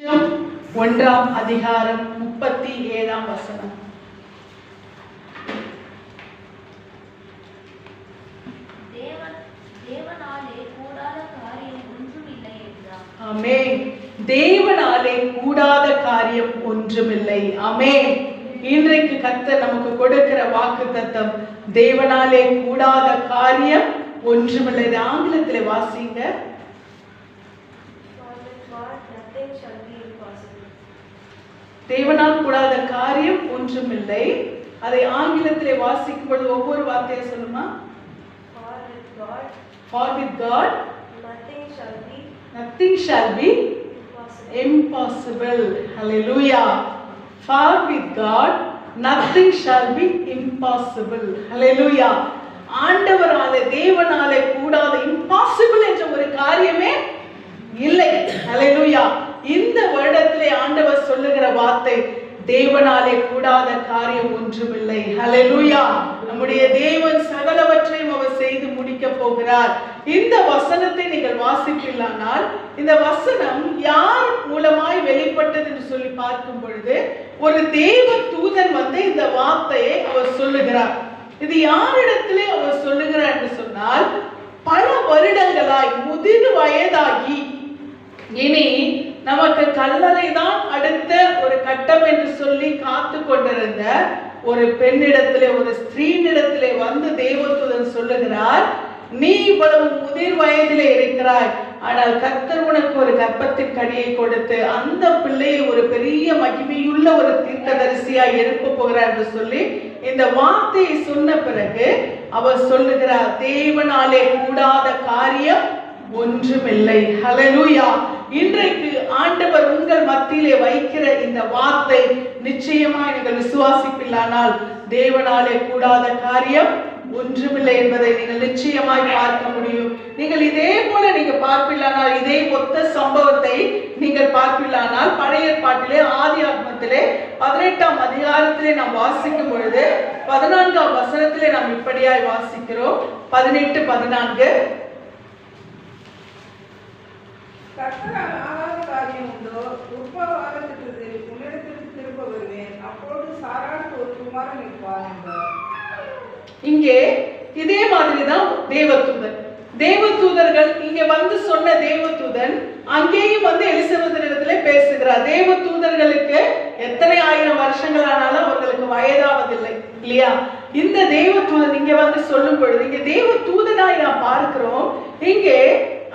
ஒன்றாம் அதிகாரம் 37ஆம் வசனம். தேவனாலே கூடாத காரியம் ஒன்றுமில்லை என்றார். ஆமென். தேவனாலே கூடாத காரியம் ஒன்றுமில்லை. ஆமென். இன்றைக்கு கர்த்தர் நமக்கு கொடுக்கிற வாக்குத்தத்தம், தேவனாலே கூடாத காரியம் ஒன்றுமில்லை. இது ஆங்கிலத்திலே வாசிங்க. தேவனால் கூடாத காரியம் ஒன்றுமில்லை. அதை ஆங்கிலத்திலே வாசிக்கும் பொழுது ஒவ்வொரு வார்த்தையை சொல்லுமா? For with God nothing shall be impossible. Hallelujah. For with God nothing shall be impossible. Hallelujah. ஆண்டவராலே தேவனாலே கூடாத impossible என்ற ஒரு காரியமே இல்லை. ஹல்லேலூயா. இந்த வருடத்திலே ஆண்டவர் சொல்லுகிற வார்த்தை, தேவனாலே கூடாத காரியம் ஒன்றுமில்லை. ஹல்லேலூயா. நம்முடைய தேவன் சகலவற்றையும் அவர் செய்து முடிக்க போகிறார். இந்த வசனத்தை நீங்கள் வாசிப்பீர்களானால், இந்த வசனம் யார் மூலமாய் வெளிப்பட்டது என்று சொல்லி பார்க்கும் பொழுது, ஒரு தேவ தூதன் வந்து இந்த வார்த்தையை அவர் சொல்லுகிறார். இது யாரிடத்திலே அவர் சொல்லுகிறார் என்று சொன்னால், பல வருடங்களாய் முதிர் வயதாகி இனி நமக்கு கல்லறை தான் அடுத்த ஒரு கட்டம் என்று சொல்லி காத்து கொண்டிருந்த ஒரு பெண்ணிடத்திலே, ஒரு ஸ்திரீனிடத்திலே வந்து தேவதூதன் சொல்லுகிறார், நீ இவ்வளவு முதிர் வயதிலே இருக்கிறாய், ஆனால் கர்த்தர் உனக்கு ஒரு கர்ப்பத்தின் கனியை கொடுத்து அந்த பிள்ளையை ஒரு பெரிய மகிமையுள்ள ஒரு தீர்க்கதரிசியாய் எழுப்ப போகிறார் என்று சொல்லி இந்த வார்த்தையை சொன்ன பிறகு அவர் சொல்லுகிறார், தேவனாலே கூடாத காரியம் ஒன்றுமில்லை. ஹல்லேலூயா. இன்றைக்கு ஆண்டவர் உங்கள் மத்தியிலே வைக்கிற இந்த வார்த்தை நிச்சயமாய் நீங்கள் விசுவாசிப்பீர்களானால், தேவனாலே கூடாத காரியம் ஒன்றுமில்லை என்பதை நீங்கள் நிச்சயமாய் பார்க்க முடியும். நீங்கள் இதே போல நீங்க பார்ப்பீர்களானால், இதே ஒத்த சம்பவத்தை நீங்கள் பார்ப்பீர்களானால், பழைய ஏற்பாட்டிலே ஆதியாகமத்திலே 18ஆம் அதிகாரத்திலே நாம் வாசிக்கும் பொழுது 14ஆம் வசனத்திலே நாம் இப்படியாய் வாசிக்கிறோம். 18:14. கர்த்தரால் ஆகாத காரியம் உண்டோ? உற்பவாதத்திட்டத்தில் உன்னிடத்திற்கு திரும்ப வருவேன், அப்பொழுது சாராளுக்கு ஒரு குமாரன் இருப்பான் என்றார். இங்கே இதே மாதிரிதான் தேவதூதர்கள் இங்க வந்து சொன்ன தேவதூதன் அங்கேயும் வந்து எலிசபெத்தினிடத்திலே பேசுகிறார். தேவதூதர்களுக்கு எத்தனை ஆயிரம் வருஷங்கள் ஆனாலும் அவர்களுக்கு வயதாவதில்லை இல்லையா? இந்த தேவதூதன் இங்க வந்து சொல்லும் பொழுது, இங்க தேவதூதனாய் நாம் பார்க்கிறோம். இங்கே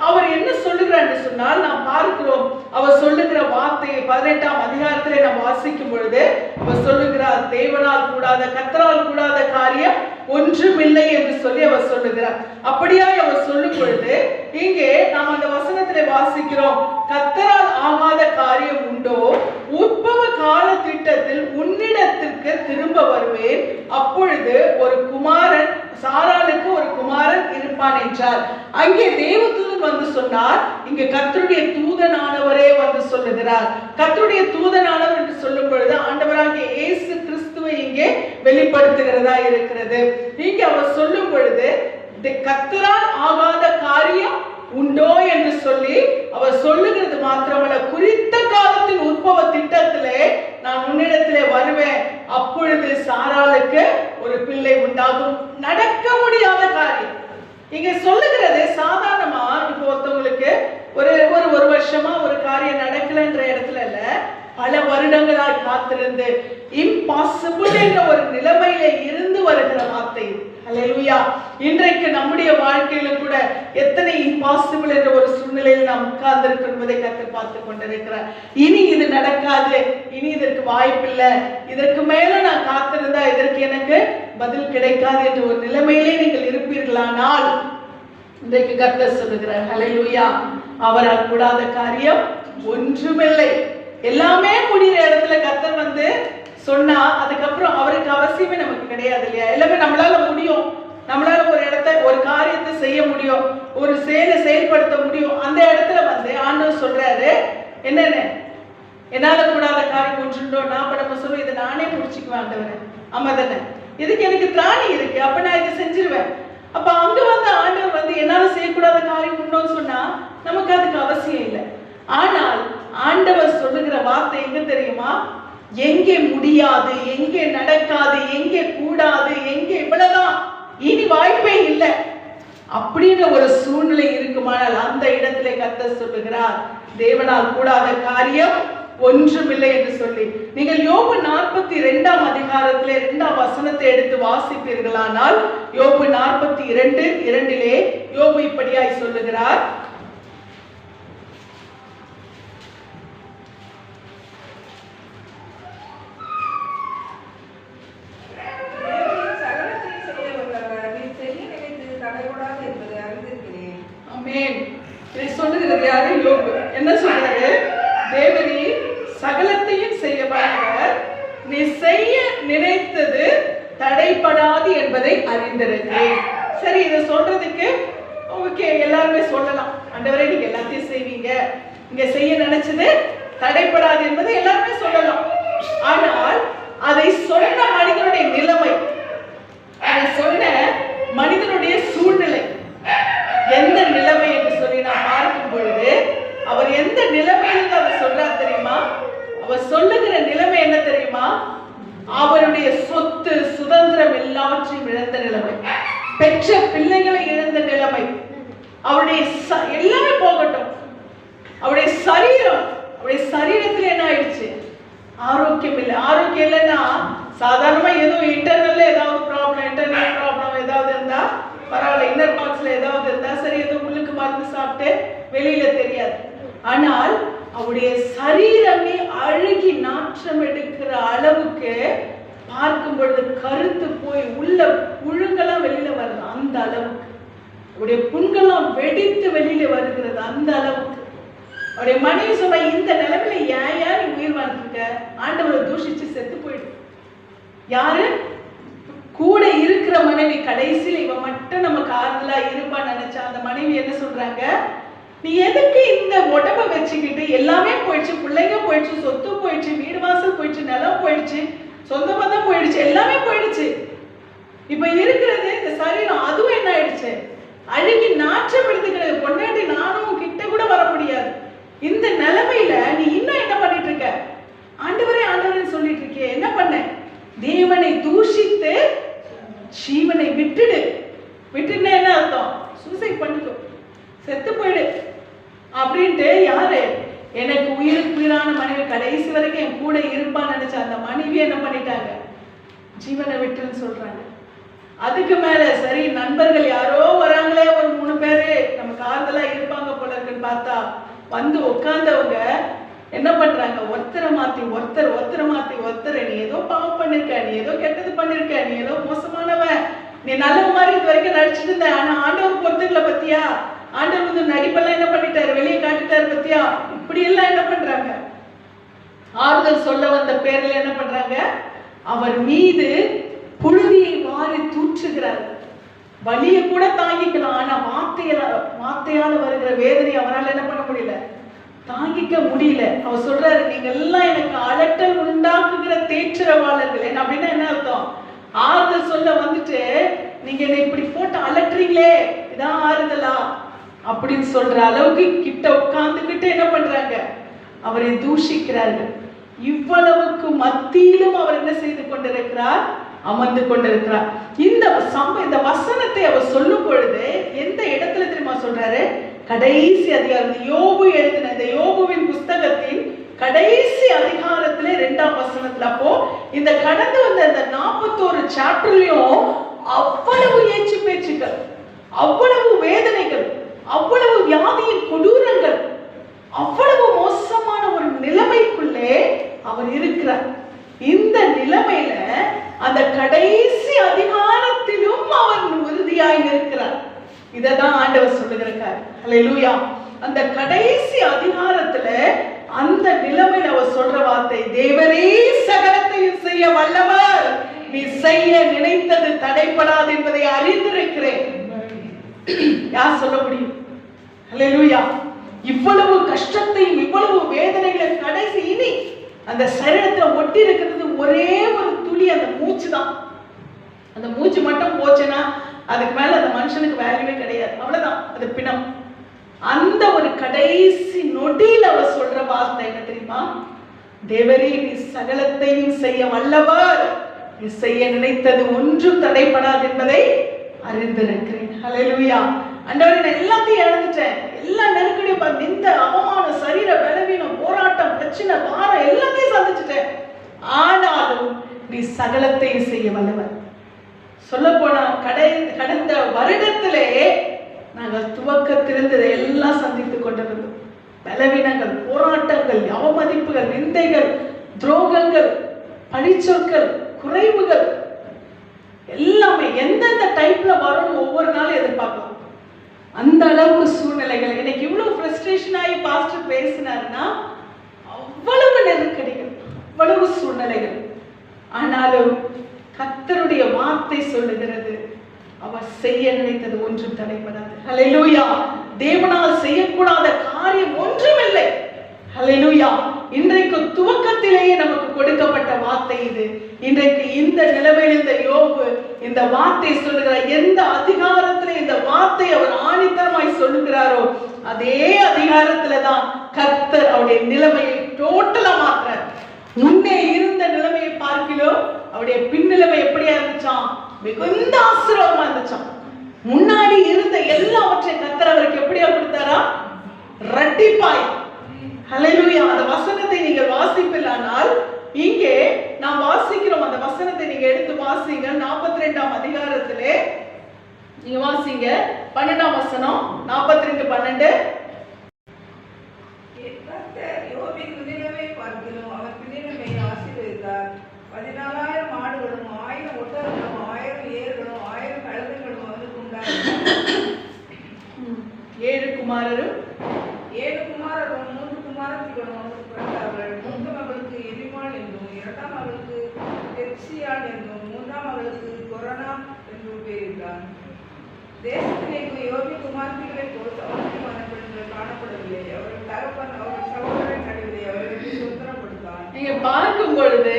அவர் என்ன சொல்லுகிறார் என்று சொன்னால், நாம் பார்க்கிறோம் அவர் சொல்லுகிற வார்த்தையை 18ஆம் அதிகாரத்திலே நாம் வாசிக்கும் பொழுது அவர் சொல்லுகிறார், தேவனால் கூடாத கர்த்தரால் கூடாத காரியம் ஒன்றுமில்லை என்று சொல்லி அவர் சொல்லுகிறார். அப்படியாய் அவர் சொல்லும் பொழுது இங்கே நாம் அந்த வசனத்திலே வாசிக்கிறோம், கர்த்தரால் ஆகாத காரியம் உண்டோ? உற்பவ கால திட்டத்தில் உன்னிடத்திற்கு திரும்ப வருவேன், அப்பொழுது ஒரு குமாரன், சாராளுக்கு ஒரு குமாரன் இருப்பான் என்றார். அங்கே தேவதூதன் வந்து சொன்னார், இங்கே கர்த்தருடைய தூதனானவரே வந்து சொல்லுகிறார். கர்த்தருடைய தூதனானவர் என்று சொல்லும் பொழுது ஆண்டவராகிய இயேசு கிறிஸ்துவை இங்கே வெளிப்படுத்துகிறதா இருக்கிறது. இங்கே அவர் சொல்லும் பொழுது கர்த்தரால் ஆகாத காரியம் உண்டோ என்று சொல்லி அவர் சொல்லுகிறது மாத்திரமல்ல, குறித்த காலத்தின் உற்பவ திட்டத்திலே நான் உன்னிடத்திலே வருவேன், அப்பொழுது சாராளுக்கு ஒரு பிள்ளை உண்டாகும். நடக்க முடியாத காரியம் இங்க சொல்லுகிறது. சாதாரணமா இப்போ ஒருத்தவங்களுக்கு ஒரு வருஷமா ஒரு காரியம் நடக்கலன்ற இடத்துல இல்ல, பல வருடங்களாய் காத்திருந்து இம்பாசிபிள் என்ற ஒரு நிலைமையில இருந்து வருகிற வார்த்தை. ஹல்லேலூயா. இன்றைக்கு நம்முடைய வாழ்க்கையில கூட எத்தனை இம்பாசிபிள் என்ற ஒரு சூழ்நிலையில் நாம் உட்கார்ந்திருக்கிறோம் என்பதை கர்த்தர் பார்த்து கொண்டிருக்கிறார். இனி இது நடக்காது, இனி இதற்கு வாய்ப்பில்லை, இதற்கு மேல நான் காத்திருந்தா இதற்கு எனக்கு பதில் கிடைக்காது என்ற ஒரு நிலைமையிலே நீங்கள் இருப்பீர்களானால், இன்றைக்கு கர்த்தர் சொல்லுகிறார், ஹல்லேலூயா, அவரால் கூடாத காரியம் ஒன்றுமில்லை. எல்லாமே முடிகிற இடத்துல கர்த்தர் வந்து சொன்னா அதுக்கப்புறம் அவருக்கு அவசியமே நமக்கு கிடையாது இல்லையா? எல்லாமே நம்மளால முடியும், நம்மளால ஒரு ஒரு காரியத்தை செய்ய முடியும், ஒரு செயலை செயல்படுத்த முடியும். அந்த இடத்துல வந்து ஆண்டவர் சொல்றாரு, என்னென்ன என்னால கூடாத காரியம் ஒன்றுண்டோ? நான் நம்ம சொல்லுவோம், இதை நானே முடிச்சுக்குவேன் ஆண்டவரே, ஆமா தானே, இதுக்கு எனக்கு திராணி இருக்கு, அப்ப நான் இதை செஞ்சிருவேன். அப்ப அங்க வந்து ஆண்டவர் வந்து என்னால செய்யக்கூடாத காரியம் உண்டோன்னு சொன்னா நமக்கு அதுக்கு அவசியம் இல்லை. ஆனால் ஆண்டவர் சொல்லுகிற வார்த்தை எங்க தெரியுமா? எங்கே முடியாது, எங்கே நடக்காது, எங்கே கூடாது, எங்கே இவ்வளவுதான், இனி வாய்ப்பே இல்லை அப்படின்ற ஒரு சூழ்நிலை இருக்குமானால் அந்த இடத்திலே கர்த்தர் சொல்லுகிறார், தேவனால் கூடாத காரியம் ஒன்றுமில்லை என்று சொல்லி. நீங்கள் யோபு 42 அதிகாரத்திலே 2 வசனத்தை எடுத்து வாசிப்பீர்களானால், யோபு 42:2 யோபு இப்படியாய் சொல்லுகிறார், இதை சொல்லுகிறது யாரு? யோபு. என்ன சொல்றாரு? தேவரீ சகலத்தையும் செய்ய வல்லவர், நீ செய்ய நினைத்தது தடைபடாது என்பதை அறிந்திருக்கிறேன். சரி, இதை சொல்றதுக்கு ஓகே, எல்லாருமே சொல்லலாம், ஆண்டவரே நீங்க எல்லாத்தையும் செய்வீங்க, நீங்க செய்ய நினைச்சது தடைபடாது என்பதை எல்லாருமே சொல்லலாம். ஆனால் அதை சொன்ன மனிதனுடைய நிலைமை, அதை சொன்ன மனிதனுடைய சூழ்நிலை எந்த நிலைமை என்று சொல்லி நான் பார்க்கும் பொழுது, அவர் எந்த நிலைமையில் அவர் சொல்றார் தெரியுமா? அவர் சொல்லுகிற நிலைமை என்ன தெரியுமா? அவருடைய சொத்து சுதந்திரம் எல்லாவற்றையும் இழந்த நிலைமை, பெற்ற பிள்ளைகளை இழந்த நிலைமை, அவருடைய எல்லாமே போகட்டும், அவருடைய சரீரத்தில் என்ன ஆயிடுச்சு? ஆரோக்கியம் இல்லை. ஆரோக்கியம் இல்லைன்னா சாதாரணமா ஏதோ இன்டர்னல்ல ஏதாவது ப்ராப்ளம், இன்டர்னல் ப்ராப்ளம் ஏதாவது இருந்தா பரவாயில்ல, இன்னர் பார்ட்ஸ்ல ஏதாவது இருந்தா சரி, ஏதோ உள்ளுக்கு மருந்து சாப்பிட்டு வெளியில தெரியாது. ஆனால் அவருடைய சரீரமே அழுகி நாற்றம் எடுக்கிற அளவுக்கு பார்க்கும் பொழுது கருத்து போய் உள்ள புழுங்கெல்லாம் வெளியில வருது, அந்த அளவுக்கு அவருடைய புண்கெல்லாம் வெடித்து வெளியில வருகிறது, அந்த அளவுக்கு. அவருடைய மனைவி சொன்ன, இந்த நிலைமையில ஏன் நீ உயிர் வாழ்ந்துருக்க? ஆண்டவரை தூஷிச்சு செத்து போயிடு. யாரு கூட இருக்கிற மனைவி? கடைசியில் இவன் மட்டும் நமக்கு ஆறுதலா இருப்பான்னு நினைச்சா அந்த மனைவி என்ன சொல்றாங்க? நீ எதுக்கு இந்த உடம்ப வச்சுக்கிட்டு, எல்லாமே போயிடுச்சு, பிள்ளைங்க போயிடுச்சு, சொத்து போயிடுச்சு, வீடு வாசல் போயிடுச்சு, நிலம் போயிடுச்சு, சொந்த பந்தம் போயிடுச்சு, எல்லாமே போயிடுச்சு, இப்ப இருக்கிறது இந்த சரீரம், அதுவும் என்ன ஆயிடுச்சு? அழுகி நாற்றம் எடுத்துக்கிறது. பொண்டாட்டி நானும் கிட்ட கூட வர முடியாது. இந்த நிலைமையில நீ இன்னும் என்ன பண்ணிட்டு இருக்க? ஆண்டவரே ஆண்டவரே சொல்லிட்டு இருக்கிய, என்ன பண்ண? தேவனை தூஷித்து ஜீவனை விட்டுடு. விட்டுன்னா என்ன அர்த்தம்? சூசைட் பண்ணிக்கோ, செத்து போயிடு அப்படின்ட்டு. யாரு? எனக்கு உயிருக்கு உயிரான மனைவி, கடைசி வரைக்கும் என் கூட இருப்பான்னு நினைச்ச அந்த மனைவி என்ன பண்ணிட்டாங்க? ஜீவனை விட்டுன்னு சொல்றாங்க. அதுக்கு மேல சரி, நண்பர்கள் யாரோ வராங்களே, ஒரு 3 பேரு நமக்கு ஆறுதலா இருப்பாங்க போல இருக்குன்னு பார்த்தா வந்து உட்கார்ந்தவங்க என்ன பண்றாங்க? ஒருத்தரை மாத்தி ஒருத்தர், நீ ஏதோ பாவம் பண்ணிருக்க, நீ ஏதோ கெட்டது பண்ணிருக்க, நீ ஏதோ மோசமானவன், நீ நல்ல மாதிரி இது வரைக்கும் நடிச்சுட்டு இருந்த, ஆனா ஆண்டவர் பொறுத்துக்கல பத்தியா, ஆண்டவர் வந்து நடிப்பெல்லாம் என்ன பண்ணிட்டாரு? வெளியே காட்டிட்டாரு பத்தியா? இப்படி எல்லாம் என்ன பண்றாங்க? ஆறுதல் சொல்ல வந்த பேர்ல என்ன பண்றாங்க? அவர் மீது புழுதியை வாரி தூற்றுகிறார். வலிய கூட தாங்கிக்கலாம், ஆனா வார்த்தையால வருகிற வேதனை அவரால் என்ன பண்ண முடியல? தாங்கிக்க முடியல. அவர் சொல்றாரு, நீங்க எல்லாம் எனக்கு அலட்டல் உண்டாக்குகிற தேற்றரவாளர்கள். என்ன அப்படின்னா என்ன அர்த்தம்? ஆறுதல் சொல்ல வந்துட்டு நீங்க என்னை இப்படி போட்டு அலட்டுறீங்களே, இதான் ஆறுதலா அப்படின்னு சொல்ற அளவுக்கு கிட்ட உட்கார்ந்துகிட்டு என்ன பண்றாங்க? அவரை தூஷிக்கிறார்கள். இவ்வளவுக்கு மத்தியிலும் அவர் என்ன செய்து கொண்டிருக்கிறார்? அமர்ந்து கொண்டிருக்கிறார். இந்த வசனத்தை அவர் சொல்லும் பொழுது எந்த இடத்துல தெரியுமா சொல்றாரு? கடைசி அதிகாரம், யோபு எழுதின இந்த யோபுவின் புஸ்தகத்தின் கடைசி அதிகாரத்திலே 2ஆம் வசனத்துல. அப்போ இந்த கடந்து வந்த இந்த 41 சாப்டர்லயும் அவ்வளவு ஏச்சு பேச்சுக்கள், அவ்வளவு வேதனைகள், அவ்வளவு வியாதியின் கொடூரங்கள், அவ்வளவு மோசமான ஒரு நிலைமைக்குள்ளே அவர் இருக்கிறார். இந்த நிலைமையில அந்த கடைசி அதிகாரத்திலும் அவர் உறுதியாய் இருக்கிறார். இததான் ஆண்டவர் சொல்லுகிறார். ஹல்லேலூயா. அந்த கடைசி அதிகாரத்துல அந்த நிலைமையில அவர் சொல்ற வார்த்தை, தேவரே சகலத்தையும் செய்ய வல்லவர், நீ செய்ய நினைத்தது தடைபடாது என்பதை அறிந்திருக்கிறேன். யார் சொல்ல முடியும்? ஹல்லேலூயா. இவ்வளவு கஷ்டத்தையும் இவ்வளவு வேதனைகளை கடைசி இனி அந்த சரீரத்தை ஒட்டி இருக்கிறது ஒரே ஒரு துளி, அந்த மூச்சு தான். அந்த மூச்சு மட்டும் போச்சுன்னா அதுக்கு மேல அந்த மனுஷனுக்கு வேல்யூவே கிடையாது, அவ்வளவுதான், அது பிணம். அந்த ஒரு கடைசி நொடியில் அவர் சொல்ற வார்த்தை என்ன தெரியுமா? தேவரே நீ சகலத்தையும் செய்ய வல்லவர், நீ செய்ய நினைத்தது ஒன்றும் தடைபடாது என்பதை அறிந்திருக்கிறேன். ஹல்லேலூயா. ஆண்டவரே நான் எல்லாத்தையும் இழந்துட்டேன், எல்லா நெருக்கடியும், நிந்த அவமானம், சரீர பலவீனம், போராட்டம், பிரச்சனை, பாரம் எல்லாத்தையும் சந்திச்சுட்டேன். ஆனாலும் நீ சகலத்தையும் செய்ய வல்லவர். சொல்ல போனா கடந்த வருடத்திலே நாங்கள் துவக்கத்திலிருந்து எல்லாம் சந்தித்துக் கொண்டிருந்தோம். பலவீனங்கள், போராட்டங்கள், அவமதிப்புகள், நிந்தைகள், துரோகங்கள், பழிச்சொற்கள், குறைவுகள் எல்லாமே எந்தெந்த டைப்ல வரும்னு ஒவ்வொரு நாளும் எதிர்பார்க்கலாம். அந்த அளவுக்கு சூழ்நிலைகள். எனக்கு இவ்வளவு ஃப்ரஸ்ட்ரேஷன் ஆகி பாஸ்டர் பேசினாருன்னா அவ்வளவு நெருக்கடிகள், அவ்வளவு சூழ்நிலைகள். ஆனாலும் கர்த்தருடைய வார்த்தை சொல்லுகிறது, அவர் செய்ய நினைத்தது ஒன்றும் தடைபடாது. ஹல்லேலூயா. தேவனால் செய்யக்கூடாத காரியம் ஒன்றுமில்லை. ஹல்லேலூயா. இன்றைக்கு துவக்கத்திலேயே நமக்கு கொடுக்கப்பட்ட வார்த்தை இது. இன்றைக்கு இந்த நிலைமையில் இந்த யோபு இந்த வார்த்தை சொல்லுகிறார். எந்த அதிகாரத்துல இந்த வார்த்தை அவர் ஆணித்தரமாய் சொல்லுகிறாரோ அதே அதிகாரத்துல தான் கர்த்தர் அவருடைய நிலைமையை டோட்டலா மாற்றார். முன்னே இருந்த நிலைமையை பார்க்கிறோம், அவருடைய பின்னிலைமை எப்படியா இருந்துச்சாம்? மிகுந்த ஆசீர்வாதமா இருந்துச்சாம். முன்னாடி இருந்த எல்லாவற்றையும் கர்த்தர் அவருக்கு எப்படியா கொடுத்தாரா? இரட்டிப்பாய். ஹல்லேலூயா. அந்த வசனத்தை நீங்கள் வாசிப்பில்லானால் இங்கே நாம் வாசிக்கிறோம். அந்த வசனத்தை நீங்க எடுத்து வாசிங்க. 42ஆம் அதிகாரத்திலே நீங்க வாசிங்க 12ஆம் வசனம். 42:12. யோபின் முன்னிலைமை பார்க்கிறோம், அவர் பின்னிலைமையை ஆசீர்வதித்தார். 14,000 மாடுகளும் 1000 ஒட்டகங்களும் 1000 ஏர்களும் 1000 கழுதைகளும் அவருக்கு உண்டாயின. 7 குமாரரும் 7 குமாரரும் 3 குமாரத்திகளும் அவருக்கு பிறந்தார்கள். மூத்த மகளுக்கு எரிமாள் என்றும், இரண்டாம் மகளுக்கு எப்சியாள் என்றும், மூன்றாம் மகளுக்கு கொரோனா என்றும் பெயரிட்டான். தேசத்திலே யோபி குமாரத்திகளை போல் சௌந்தரியமான பெண்கள் காணப்படவில்லை. அவர்கள் தகப்பன் அவர்கள் சகோதரரை நடுவிலே அவர்களுக்கு சுதந்திரப்படுத்தான். நீங்க பார்க்கும் பொழுது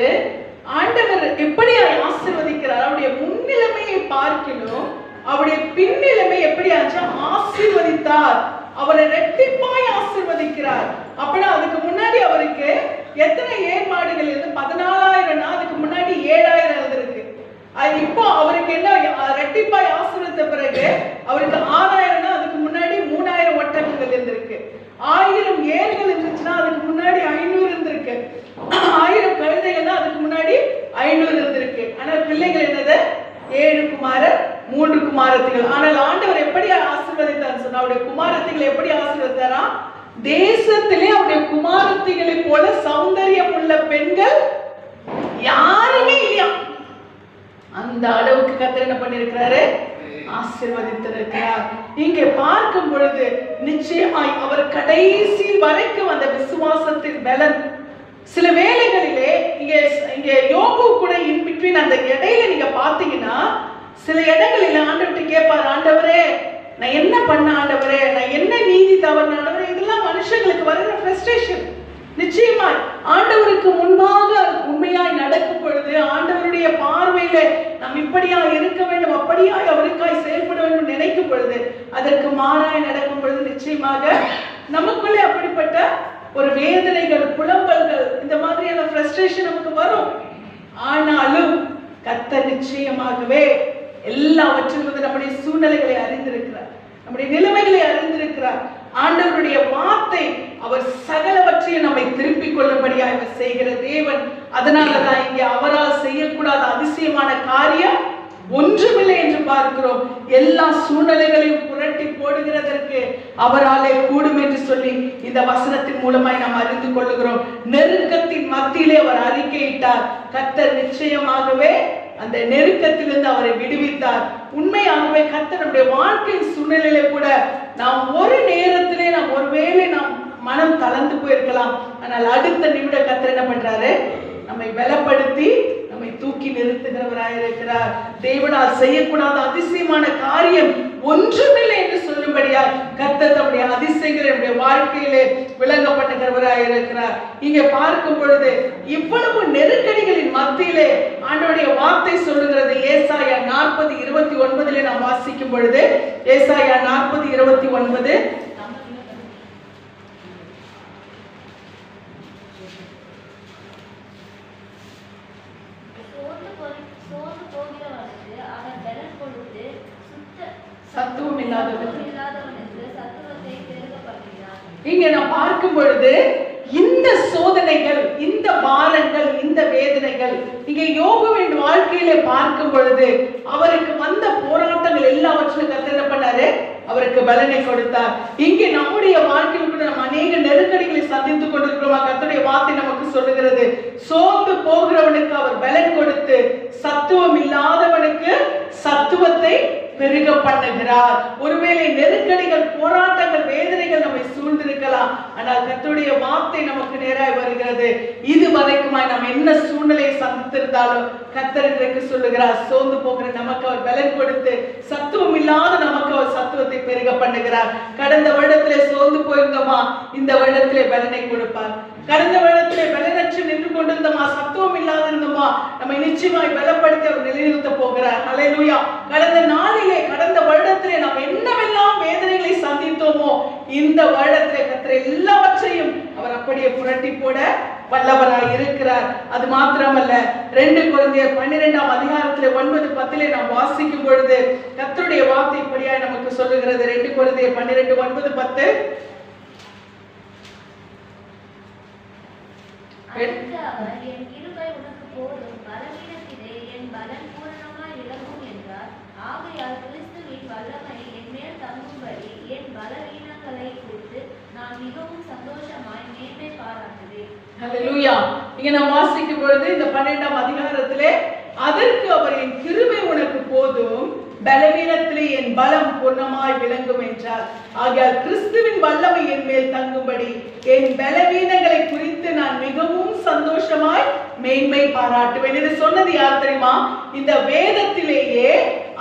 ஆண்டவர் எப்படி ஆசீர்வதிக்கிறார்? அவருடைய முன்னிலைமையை பார்க்கணும், அவருடைய பின்னிலைமை எப்படி ஆச்சு? ஆசீர்வதித்தார். அவரை இரட்டிப்பாய் ஆசீர்வதிக்கிறார். அப்படின்னா அதுக்கு முன்னாடி அவருக்கு எத்தனை ஏர்மாடுகள் இருந்து? 14,000. அதுக்கு முன்னாடி 7,000 இருந்திருக்கு. இப்போ அவருக்கு என்ன? இரட்டிப்பாய் ஆசீர்வதித்த பிறகு அவருக்கு 6,000. அதுக்கு முன்னாடி 3,000 ஒட்டகங்கள் இருந்திருக்கு. 1000 ஏர்கள் இருந்துச்சுன்னா அதுக்கு முன்னாடி 500 இருந்திருக்கு. 1000 கழுதைகள்னா அதுக்கு முன்னாடி 500 இருந்திருக்கு. ஆனா பிள்ளைகள் என்னது? 7 குமாரர் 3 குமாரத்திகள். ஆனால் ஆண்டவர் எப்படி ஆசீர்வதித்தார் சொன்னா, அவருடைய குமாரத்திகளை எப்படி ஆசீர்வதித்தாரா? தேசத்திலே அவருடைய குமாரத்திகளை போல சௌந்தரியம் உள்ள பெண்கள் யாருமே இல்லையா. அந்த அளவுக்கு கர்த்தர் என்ன பண்ணிருக்கிறாரு? ஆசீர்வதித்திருக்கிறார். இங்கே பார்க்கும் பொழுது நிச்சயமாய் அவர் கடைசி வரைக்கும் அந்த விசுவாசத்தின் பலன். சில வேளைகளிலே இங்க யோபு கூட இன் பிட்வீன் அந்த இடையில நீங்க பாத்தீங்கன்னா சில இடங்களில் ஆண்டவர்கிட்ட கேட்பார், ஆண்டவரே நான் என்ன பண்ண ஆண்டவரே, நான் என்ன நீதி தவறு ஆண்டவரே. இதெல்லாம் மனுஷங்களுக்கு வருகிற ஃப்ரஸ்ட்ரேஷன். நிச்சயமாய் ஆண்டவருக்கு முன்பாக உண்மையாய் நடக்கும் பொழுது, ஆண்டவருடைய பார்வையில நாம் இப்படியா இருக்க வேண்டும், அப்படியாய் அவருக்காய் செயல்பட வேண்டும் நினைக்கும் பொழுது, அதற்கு மாறாய் நடக்கும் பொழுது நிச்சயமாக நமக்குள்ளே அப்படிப்பட்ட ஒரு வேதனைகள், புலம்பல்கள், இந்த மாதிரியான ஃப்ரஸ்ட்ரேஷன் நமக்கு வரும். ஆனாலும் கர்த்தர் நிச்சயமாகவே எல்லாவற்றிலும் நம்முடைய சூழ்நிலைகளை அறிந்திருக்கிறார், நம்முடைய நிலைமைகளை அறிந்திருக்கிறார். ஆண்டவருடைய வார்த்தை அவர் சகலவற்றையும் நம்மை திருப்பிக் கொள்ளும்படியாக செய்கிற தேவன். அதனாலதான் இங்கே அவரால் செய்யக்கூடாத அதிசயமான காரியம் ஒன்றுமில்லை என்று பார்க்கிறோம். எல்லா சூழ்நிலைகளையும் புரட்டி போடுகிறதற்கு அவராலே கூடும் என்று சொல்லி இந்த வசனத்தின் மூலமாய் நாம் அறிந்து கொள்ளுகிறோம். நெருக்கத்தின் மத்தியிலே அவர் அறிக்கையிட்டார். கர்த்தர் நிச்சயமாகவே அந்த நெருக்கத்திலிருந்து அவரை விடுவித்தார். உண்மையாகவே கர்த்தர் நம்முடைய வாழ்க்கையின் சூழ்நிலையில கூட நாம் ஒரு நேரத்திலே நாம் ஒருவேளை நாம் மனம் தளர்ந்து போயிருக்கலாம். ஆனால் அடுத்த நிமிட கர்த்தர் என்ன பண்றாரு? நம்மை பலப்படுத்தி நம்மை தூக்கி நிறுத்துகிறவராயிருக்கிறார். தேவனால் செய்யக்கூடாத அதிசயமான காரியம் ஒன்றுமில்லை என்று சொல்லும்படியால் கர்த்தர் தம்முடைய அதிசயங்களை நம்முடைய வாழ்க்கையிலே விளங்கப்படுகிறவராயிருக்கிறார். இங்கே பார்க்கும் பொழுது இவ்வளவு நெருக்கடிகளின் மத்தியிலே ஆண்டவருடைய வார்த்தை சொல்லுகிறது. ஏசாயா 40:29 நாம் வாசிக்கும் பொழுது, ஏசாயா 40:29 சத்துவம் இல்லாதவன். இல்லாதவனுக்கு சத்துவத்தை பெருக பண்ணுகிறார். இங்க நான் பார்க்கும் பொழுது இந்த சோதனைகள், இந்த பாரங்கள், இந்த வேதனைகள் இங்க யோபுவின் வாழ்க்கையில பார்க்கும் பொழுது அவருக்கு வந்த போராட்டங்கள் எல்லாவற்றிலும் கர்த்தர் என்ன பண்ணாரு? அவருக்கு பலனை கொடுத்தார். இங்கே நம்முடைய வாழ்க்கையில் கூட நம்ம அநேக நெருக்கடிகளை சந்தித்துக் கொண்டிருக்கிறோம். கர்த்தருடைய வார்த்தை நமக்கு சொல்லுகிறது, சோர்ந்து போகிறவனுக்கு அவர் பலன் கொடுத்து சத்துவம் இல்லாதவனுக்கு சத்துவத்தை பெருக பண்ணுகிறார். ஒருவேளை நெருக்கடிகள், போராட்டங்கள், வேதனைகள் நம்மை சூழ்ந்திருக்கலாம். ஆனால் கர்த்தருடைய வார்த்தை நமக்கு நேராய் வருகிறது. இது வரைக்குமாய் நாம் என்ன சூழ்நிலையை சந்தித்திருந்தாலும் கர்த்தர் இன்றைக்கு சொல்லுகிறார், சோர்ந்து போகிற நமக்கு அவர் பலன் கொடுத்து சத்துவம் இல்லாத நமக்கு அவர் சத்துவத்தை பெருக பண்ணுகிறார். கடந்த வருடத்திலே சோர்ந்து போயிருந்தோமா, இந்த வருடத்திலே பலனை கொடுப்பார். கடந்த வருடத்திலே பலனற்று நின்று கொண்டிருந்தோமா, சத்துவம் இல்லாத இருந்தோமா, நம்மை நிச்சயமாய் பலப்படுத்தி அவர் நிலைநிறுத்த போகிறார். ஹல்லேலூயா. கடந்த நாளிலே, கடந்த வருடத்திலே நாம் என்னவெல்லாம் வேதனைகளை சந்தித்தோமோ, இந்த வருடத்திலே கர்த்தர் எல்லாவற்றையும் அவர் அப்படியே புரட்டி போட வல்லவராய் இருக்கிறார். அது மாத்திரமல்ல, 2 கொரிந்தியர் 12ஆம் அதிகாரத்திலே 9-10 நாம் வாசிக்கும் பொழுது கர்த்தருடைய வார்த்தை இப்படியாய் நமக்கு சொல்லுகிறது. 2 கொரிந்தியர் 12:9-10. அடுத்து அவர், என் கிருபை உனக்கு போதும், பலவீனத்திலே என் பலன் பூரணமாய் விளங்கும் என்றார். ஆகையால் கிறிஸ்துவின் வல்லமை என் மேல் தங்கும்படி என் பலவீனங்களை குறித்து நான் மிகவும் சந்தோஷமாய் மேன்மை பாராட்டுவேன். ஹல்லேலூயா. இங்க நாம் வாசிக்கும் பொழுது இந்த 12ஆம் அதிகாரத்திலே, அதற்கு அவர் என் கிருபை உனக்கு போதும், பலவீனத்திலே என் பலம் பூர்ணமாய் விளங்கும் என்றார். ஆகையால் கிறிஸ்துவின் வல்லமை என் மேல் தங்கும்படி என் பலவீனங்களை குறித்து நான் மிகவும் சந்தோஷமாய் மேன்மை பாராட்டுவேன். இது சொன்னது யார் தெரியுமா? இந்த வேதத்திலேயே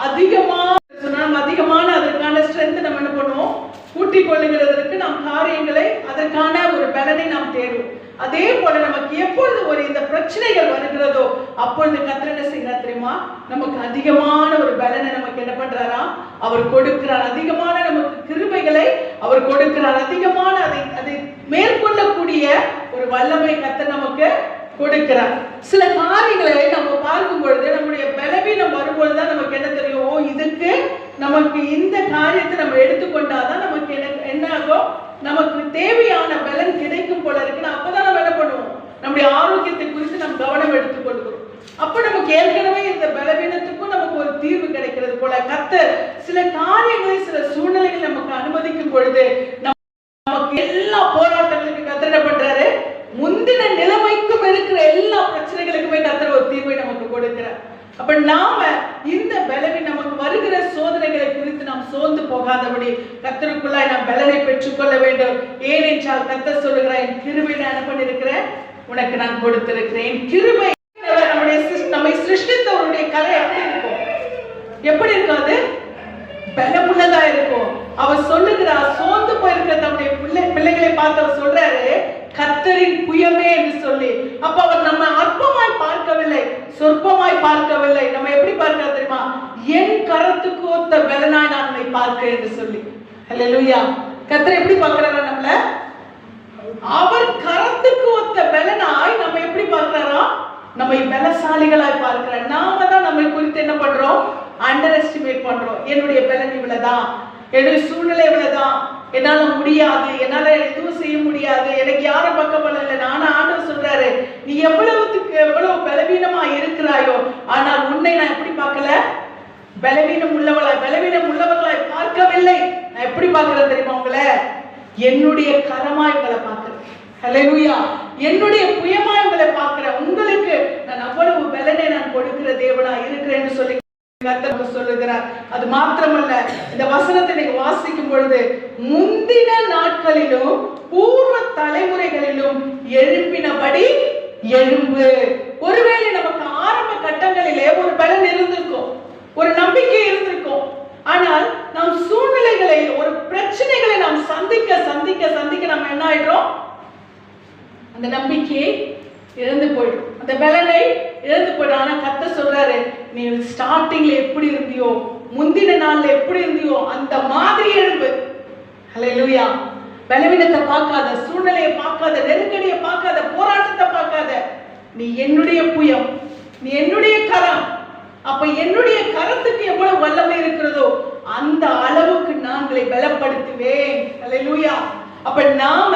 அதிகமான அதற்கான ஸ்ட்ரென்த் நம்ம என்ன பண்ணுவோம்? கூட்டிக் கொள்ளுகிறதற்கு நாம் காரியங்களை, அதற்கான ஒரு பலனை நாம் தேடுவோம். அதே போல நமக்கு எப்பொழுது ஒரு இந்த பிரச்சனைகள் வருகிறதோ அப்பொழுது கர்த்தர் என்ன செய்கிறார் தெரியுமா? நமக்கு அதிகமான ஒரு பலனை நமக்கு என்ன பண்றாரா? அவர் கொடுக்கிறார். அதிகமான நமக்கு கிருபைகளை அவர் கொடுக்கிறார். அதிகமான அதை மேற்கொள்ளக்கூடிய ஒரு வல்லமை கர்த்தர் நமக்கு கொடுக்கிறார். சில காரியங்களை நம்ம பார்க்கும் பொழுது நம்முடைய பலவீனம் வரும்பொழுதுதான் நமக்கு என்ன தெரியும்? ஓ, இதுக்கு நமக்கு இந்த காரியத்தை நம்ம எடுத்துக்கொண்டாதான் நமக்கு என்ன ஆகும்? நமக்கு தேவையான பலன் கிடைக்கும் போல இருக்கு. அப்பதான் நம்ம என்ன பண்ணுவோம்? நம்முடைய ஆரோக்கியத்தை குறித்து நம்ம கவனம் எடுத்துக் கொள்கிறோம். அப்ப நமக்கு ஏற்கனவே இந்த பலவீனத்துக்கும் நமக்கு ஒரு தீர்வு கிடைக்கிறது போல கர்த்தர் சில காரியங்களை, சில சூழ்நிலைகளை நமக்கு அனுமதிக்கும் பொழுது நமக்கு எல்லா போராட்டங்களுக்கு கர்த்தர் என்ன பண்றாரு? முந்தின நிலைமைக்கும் இருக்கிற எல்லா பிரச்சனைகளுக்குமே கர்த்தர் ஒரு தீர்வை நமக்கு கொடுக்கிறார். அப்ப நாம இந்த பலவீனம், நமக்கு வருகிற சோதனைகளை குறித்து நாம் சோர்ந்து போகாதபடி கர்த்தருக்குள்ளாய் நாம் பலனை பெற்றுக்கொள்ள வேண்டும். ஏனென்றால் கர்த்தர் சொல்லுகிறார், என் கிருபை நான் என்ன பண்ணிருக்கிறேன்? உனக்கு நான் கொடுத்திருக்கிறேன். என் கிருபை. நம்மை சிருஷ்டித்தவருடைய கலை எப்படி இருக்கும்? எப்படி இருக்காது? பலமுள்ளதா இருக்கும். அவர் சொல்லுகிறார், சோர்ந்து போயிருக்கிற தம்முடைய பிள்ளைகளை பார்த்து அவர் சொல்றாரு, கர்த்தரின் புயமே என்று சொல்லி. அப்ப அவர் நம்ம அற்பமாய் பார்க்கவில்லை, சொற்பமாய் பார்க்கவில்லை. நம்ம எப்படி பார்க்க தெரியுமா? என் கரத்துக்கு ஒத்த பலனாய் நான் உன்னை பார்க்கிறேன் என்று சொல்லி. ஹல்லேலூயா. கர்த்தர் எப்படி பார்க்கிறாரா நம்மள? அவர் கரத்துக்கு ஒத்த பலனாய் நம்ம எப்படி பார்க்கிறாரா? நம்மை பலசாலிகளாய் பார்க்கிறார். நாம தான் நம்மை குறித்து என்ன பண்றோம்? அண்டர் எஸ்டிமேட் பண்றோம். என்னுடைய பலன் இவ்வளவுதான், என்னுடைய சூழ்நிலை இவ்வளவுதான், என்னால முடியாது, என்னால எதுவும் செய்ய முடியாது, எனக்கு யாரும் பக்கபலம் இல்லை. நானும் ஆண்டவர் சொல்றாரு, நீ எவ்வளவு பலவீனமா இருக்கிறாயோ, ஆனால் உன்னை நான் எப்படி பார்க்கல? பலவீனம் உள்ளவர்களாய் பார்க்கவில்லை. நான் எப்படி பார்க்கிறேன் தெரியுமா? உங்களை என்னுடைய கரமாய் உங்களை பார்க்கிறேன். ஹல்லேலூயா. என்னுடைய புயமாய் உங்களை பார்க்கிறேன். உங்களுக்கு நான் அவ்வளவு பலனை நான் கொடுக்கிற தேவனா இருக்கிறேன்னு சொல்லி கர்த்தர் சொல்லுகிறார். அது மாத்திரமல்ல, இந்த வசனத்தை நீங்க வாசிக்கும் பொழுது, முந்தின நாட்களிலும் பூர்வ தலைமுறைகளிலும் எழுப்பினபடி எழும்பு. ஒருவேளை நமக்கு ஆரம்ப கட்டங்களிலே ஒரு பலன் இருந்திருக்கும், ஒரு நம்பிக்கை இருந்திருக்கும். ஆனால் நாம் சூழ்நிலைகளை, ஒரு பிரச்சனைகளை நாம் சந்திக்க நம்ம என்ன ஆயிடுறோம்? அந்த நம்பிக்கையை இழந்து போயிடும், அந்த பலனை இழந்து போயிடும். ஆனா கர்த்தர் சொல்றாரு, நீ ஸ்டார்டிங்ல எப்படி இருந்தியோ, முந்தின நாள்ல எப்படி இருந்தியோ அந்த மாதிரி எழும்பு. ஹல்லேலூயா. பலவீனத்தை பார்க்காத, சூழ்நிலையை பார்க்காத, நெருக்கடியை பார்க்காத, போராட்டத்தை பார்க்காத, நீ என்னுடைய புயம், நீ என்னுடைய கரம். அப்ப என்னுடைய கரத்துக்கு எவ்வளவு வல்லமை இருக்கிறதோ அந்த அளவுக்கு நான் உங்களை பலப்படுத்துவேன். அல்லேலூயா. அப்ப நாம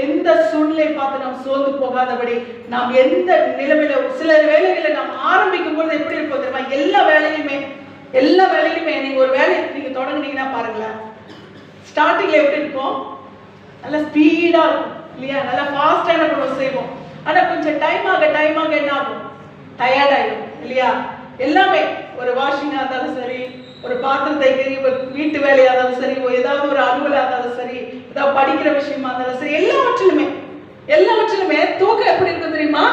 எந்த சூழ்நிலை பார்த்து நாம் சோர்ந்து போகாதபடி, நாம் எந்த நிலைமையில, சில வேலைகளை நாம் ஆரம்பிக்கும் போது எப்படி இருக்கும் தெரியுமா? எல்லா வேலையிலுமே நீங்க ஒரு வேலையை நீங்க தொடங்குனீங்கன்னா பாருங்களேன், ஸ்டார்டிங்ல எப்படி இருக்கும்? நல்லா ஸ்பீடா இருக்கும் இல்லையா? நல்லா ஃபாஸ்டா என்ன பண்ணுவோம், செய்வோம். ஆனா கொஞ்சம் டைம் ஆக என்ன ஆகும்? டயர்ட் ஆயிடும் இல்லையா? எல்லாமே, ஒரு வாஷிங்கா இருந்தாலும் சரி, ஒரு பாத்திரம் தைக்கிறது, ஒரு வீட்டு வேலையா இருந்தாலும் சரி, ஏதாவது ஒரு அலுவலா இருந்தாலும் சரி, ஏதாவது படிக்கிற விஷயமா இருந்தாலும் சரி, எல்லாவற்றிலுமே தூக்கம் எப்படி இருக்கும் தெரியுமா?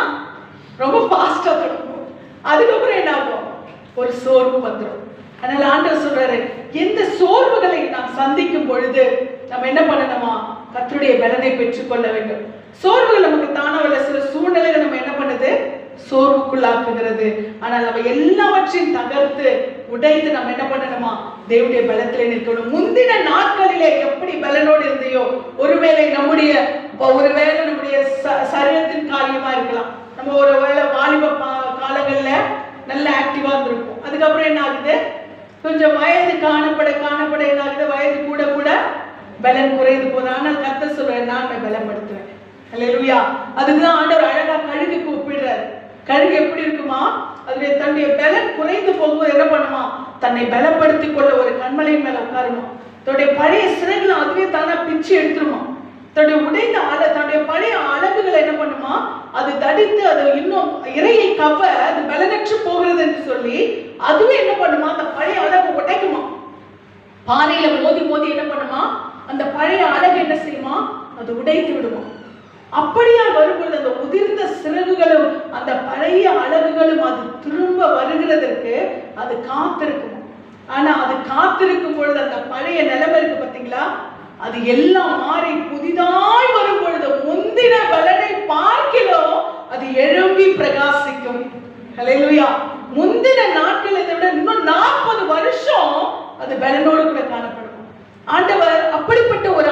ரொம்ப ஃபாஸ்டா தொடங்கும். அதுக்கப்புறம் என்ன ஆகும்? ஒரு சோர்வு வந்துடும். அதனால ஆண்டவர் சொல்றாரு, எந்த சோர்வுகளை நாம் சந்திக்கும் பொழுது நம்ம என்ன பண்ணணுமா? கர்த்தருடைய பலனை பெற்றுக்கொள்ள வேண்டும். சோர்வுகள் நமக்கு தானவல்ல, சில சூழ்நிலைகள் நம்ம என்ன பண்ணுது? சோர்வுக்குள்ளாக்குகிறது. ஆனால் நம்ம எல்லாவற்றையும் தகர்த்து உடைத்து நம்ம என்ன பண்ணணுமா? தேவனுடைய பலத்திலே நிற்கணும். முந்தின நாட்களிலே எப்படி பலனோடு இருந்தையோ, ஒருவேளை நம்முடைய சரீரத்தின் காரியமா இருக்கலாம். நம்ம ஒருவேளை வாலிப காலங்கள்ல நல்ல ஆக்டிவா இருந்திருக்கும். அதுக்கப்புறம் என்ன ஆகுது? கொஞ்சம் வயது காணப்பட என்ன ஆகுது? வயது கூட பலன் குறைந்து போகுது. ஆனால் கர்த்தர் சொல்றாரு, நான் பலப்படுத்துவேன். அல்லேலூயா. அதுதான் ஆண்டவர் அழகா கழுகுக்கு ஒப்பிடுறாரு. கழுகு எப்படி இருக்குமா? அதுவே தன்னுடைய பலன் குறைந்து போகும்போது என்ன பண்ணுமா? தன்னை பலப்படுத்திக் கொள்ள ஒரு கண்மலையின் மேல உட்காருமா. தன்னுடைய பழைய சிறகுல அதுவே தானா பிச்சு எடுத்துருமா. தன்னுடைய பழைய அழகுகளை என்ன பண்ணுமா? அது தடித்து, அது இன்னும் இறையை கவ, அது பலனற்று போகிறது என்று சொல்லி அதுவே என்ன பண்ணுமா? அந்த பழைய அழகு உடைக்குமா. பானையில மோதி என்ன பண்ணுமா? அந்த பழைய அழகு என்ன செய்யுமா? அது உடைத்து விடுமா. அப்படியா வரும்பொழுது அந்த உதிர்ந்த சிறகுகளும் அந்த பழைய அழகுகளும் அது திரும்ப வருகிறதற்கு அது காத்திருக்கும். ஆனா அது காத்திருக்கும் பொழுது அந்த பழைய நிலைமை இருக்கு பாத்தீங்களா, அது எல்லாம் மாறி புதிதாய் வரும் பொழுது முந்தின பலனை பார்க்கிறோம், அது எழும்பி பிரகாசிக்கும். ஹல்லேலூயா. முந்தின நாட்கள் இதை விட இன்னும் 40 வருஷம் அது பலனோடு கூட காணப்படும். ஆண்டவர் அப்படிப்பட்ட ஒரு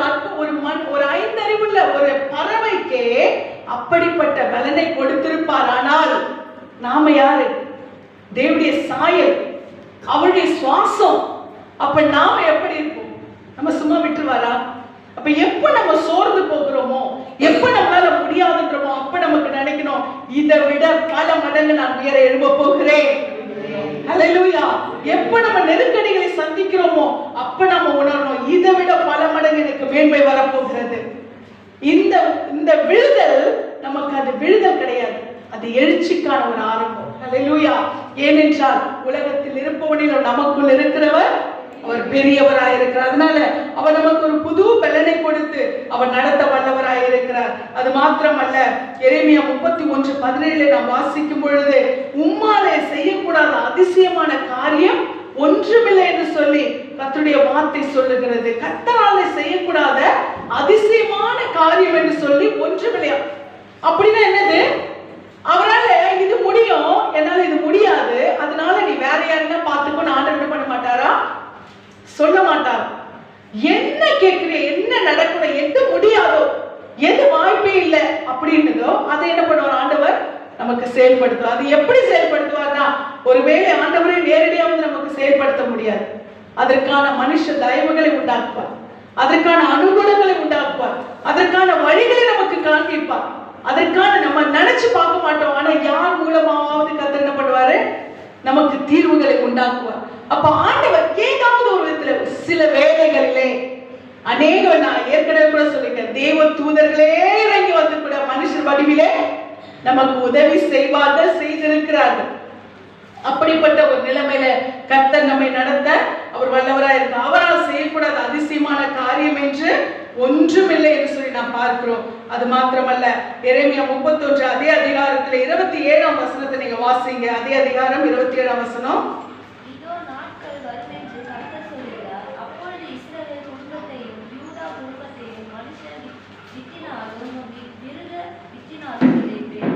ஐந்தறிவுள்ள ஒரு பறவைக்கு அப்படிப்பட்ட பலனை கொடுத்திருப்பார். ஆனால் நாம யாரு? தேவனுடைய சாயல், அவருடைய சுவாசம். அப்ப நாம எப்படி இருப்போம்? நம்ம சும்மா விட்டுருவாரா? அப்ப எப்ப நம்ம சோர்ந்து போகிறோமோ, எப்ப நம்மளால முடியாதுன்றோமோ, அப்ப நமக்கு நினைக்கணும், இதை விட பல மடங்கு நான் உயர எழும்ப போகிறேன். ஹல்லேலூயா. எப்ப நம்ம நெருக்கடிகளை சந்திக்கிறோமோ அப்ப நம்ம உணரணும், இதை விட பல மடங்கு எனக்கு மேன்மை வரப்போகிறது. இந்த விழுதல் நமக்கு அது விழுதல் கிடையாது, அது எழுச்சிக்கான ஒரு ஆரம்பம். ஹல்லேலூயா. ஏனென்றால் உலகத்தில் இருப்பவனில் நமக்குள் இருக்கிறவர் அவர் பெரியவராயிருக்கிறார். அதனால அவர் நமக்கு ஒரு புது பலனை கொடுத்து அவர் நடத்த வல்லவராயிருக்கிறார். அது மாத்திரமல்ல, எரேமியா 31:17 நாம் வாசிக்கும் பொழுது, உம்மாலே செய்யக்கூடாத அதிசயமான காரியம் ஒன்றுமில்லை என்று சொல்லி கர்த்தருடைய வார்த்தை சொல்லுகிறது. கர்த்தராலே செய்யக்கூடாத அதிசயமான காரியம் என்று சொல்லி ஒன்றுமில்லையா? அப்படின்னா என்னது? அவரால் இது முடியும், என்னால இது முடியாது, அதனால நீ வேற யாருன்னா பார்த்துக்கோ, ஆண்டவர் என்ன பண்ண மாட்டாரா? சொல்ல மாட்டார். என்ன கேட்கிறீ, என்ன நடக்கணும், எது முடியாதோ, எது வாய்ப்பே இல்லை அப்படின்னதோ அதை என்ன பண்ணுவார்? ஆண்டவர் நமக்கு செயல்படுத்துவார். அது எப்படி செயல்படுத்துவார்னா, ஒருவேளை ஆண்டவரை நேரடியாக நமக்கு செயல்படுத்த முடியாது, அதற்கான மனுஷ தயவுகளை உண்டாக்குவார், அதற்கான அனுகூலங்களை உண்டாக்குவார், அதற்கான வழிகளை நமக்கு காண்பிப்பார். அதற்கான நம்ம நினைச்சு பார்க்க மாட்டோம், ஆனா யார் மூலமாவது கர்த்தர் என்ன பண்ணுவாரு? நமக்கு தீர்வுகளை உண்டாக்குவார். அப்ப ஆண்டவர் ஏதாவது ஒரு விதத்துல சில வேளைகளிலே நான் ஏற்கனவே கூட சொல்லிருக்கேன், தேவ தூதர்களே இறங்கி வந்து கூட மனுஷர் வடிவிலே நமக்கு உதவி செய்வார்கள், செய்திருக்கிறார்கள். அப்படிப்பட்ட ஒரு நிலைமையில கர்த்தர் நம்மை நடத்த அவர் வல்லவராக இருந்தார். அவரால் செய்யக்கூடாத அதிசயமான காரியம் என்று ஒன்றுமில்லை என்று சொல்லி நாம் பார்க்கிறோம். அது மாத்திரமல்ல, எரேமியா 31 அதே அதிகாரத்தில் 27ஆம் வசனத்தை நீங்க வாசிங்க. அதே அதிகாரம் 27ஆம் வசனம். இதோ நாட்கள் வரும் என்று கர்த்தர் சொல்கிறார், அப்பொழுது இஸ்ரவேல் குடும்பத்தையும் யூதா குடும்பத்தையும் மனுஷர் வித்தினாலும் மிருக வித்தினாலும் விதைப்பேன்.